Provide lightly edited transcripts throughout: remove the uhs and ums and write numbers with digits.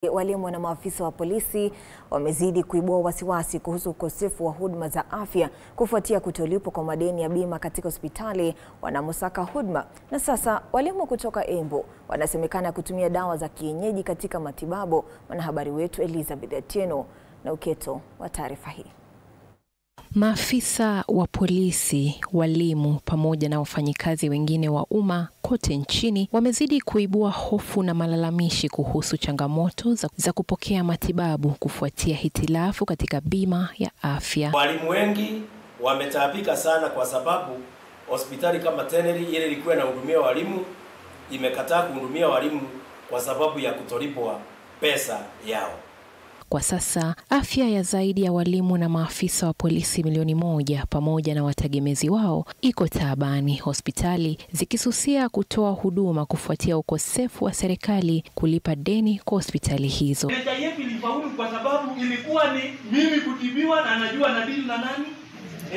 Walimu na maafisa wa polisi wamezidi kuibua wasiwasi kuhusu ukosefu wa huduma za afya kufuatia kutolipwa kwa madeni ya bima katika hospitali wanamosaka huduma. Na sasa walimu kutoka Embu wanasemekana kutumia dawa za kienyeji katika matibabu. Mwanahabari wetu Elizabeth Atieno na uketo wa taarifa hii. Maafisa wa polisi, walimu pamoja na wafanyikazi wengine wa umma kote nchini wamezidi kuibua hofu na malalamishi kuhusu changamoto za kupokea matibabu kufuatia hitilafu katika bima ya afya. Walimu wengi wametaabika sana kwa sababu hospitali kama Teneri ile ilikuwa inahudumia walimu imekataa kuhudumia walimu kwa sababu ya kutolipwa pesa yao. Kwa sasa, afya ya zaidi ya walimu na maafisa wa polisi milioni 1 pamoja na wategemezi wao iko taabani, hospitali zikisusia kutoa huduma kufuatia ukosefu wa serikali kulipa deni kwa hospitali hizo. NHIF ilifaulu kwa sababu ilikuwa ni mimi kutibiwa na anajua na dili na nani?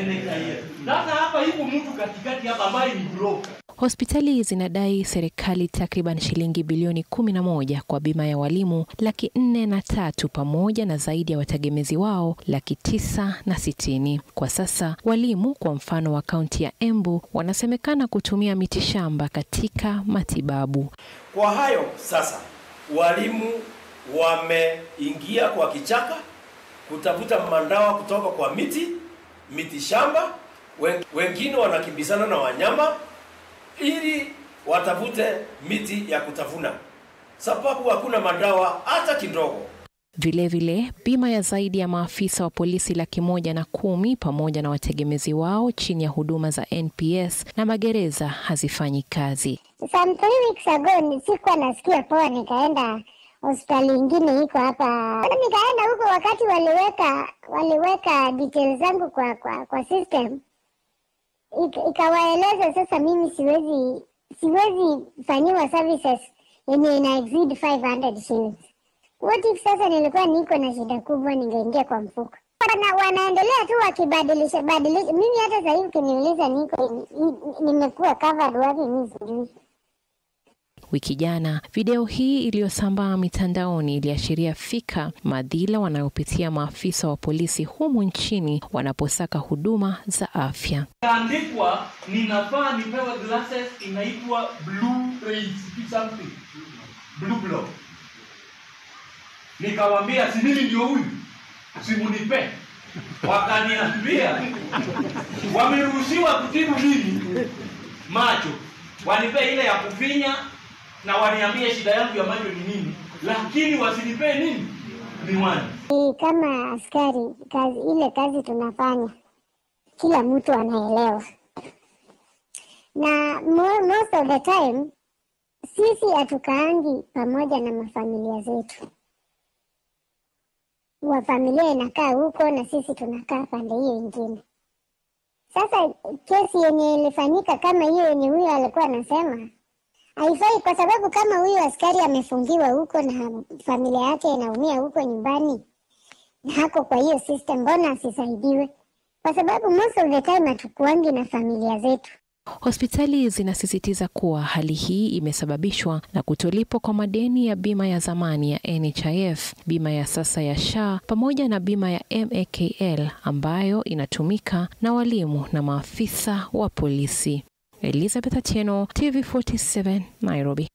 NHIF. Sasa hapa yuko mtu katikati hapa ambaye ni broker. Hospitali zinadai serikali takriban shilingi bilioni 11 kwa bima ya walimu 403 pamoja na zaidi ya wategemezi wao 960. Kwa sasa walimu kwa mfano wa kaunti ya Embu wanasemekana kutumia mitishamba katika matibabu. Kwa hayo sasa walimu wameingia kwa kichaka kutafuta mandawa kutoka kwa mitishamba, wengine wanakimbizana na wanyama ili watafute miti ya kutafuna, sababu hakuna madawa hata kidogo. Vilevile, bima ya zaidi ya maafisa wa polisi 110 pamoja na wategemezi wao chini ya huduma za NPS na magereza hazifanyi kazi. Some 3 weeks ago sikuwa nasikia poa, nikaenda hospitali nyingine iko hapa. Nikaenda huko wakati waliweka details zangu kwa system. Ikawaeleza sasa mimi siwezi fanyiwa services yenye ina exceed 500 shillings. What if sasa nilikuwa niko na shida kubwa ningeingia kwa mfuko? Wanaendelea tu wakibadilisha. Mimi hata sasa hivi kuniuliza nimekuwa covered wapi mimi sijui. Wiki jana, video hii iliyosambaa mitandaoni iliashiria fika madhila wanayopitia maafisa wa polisi humu nchini wanaposaka huduma za afya. Andikwa ninafaa nipewe glasses inaitwa blue rays something. Blue block. Nikawaambia si mimi ndio huyu. Simunipe. Wakaniambia wameruhusiwa kutibu mimi macho. Wanipe ile ya kufinya na waniambie shida yangu ya macho ni nini, lakini wasinipe nini? Miwani. Kama askari, kazi tunafanya kila mtu anaelewa. Na most of the time sisi hatukaangi pamoja na mafamilia zetu. Wa familia inakaa huko na sisi tunakaa pande hiyo nyingine. Sasa kesi yenye ilifanyika kama hiyo yenye huyo alikuwa anasema haifai, kwa sababu kama huyo askari amefungiwa huko na familia yake inaumia huko nyumbani na hako kwa hiyo system, mbona asisaidiwe? Kwa sababu most of the time hatukuangi na familia zetu. Hospitali zinasisitiza kuwa hali hii imesababishwa na kutolipwa kwa madeni ya bima ya zamani ya NHIF, bima ya sasa ya SHA pamoja na bima ya MAKL ambayo inatumika na walimu na maafisa wa polisi. Elizabeth Atieno, TV47, Nairobi.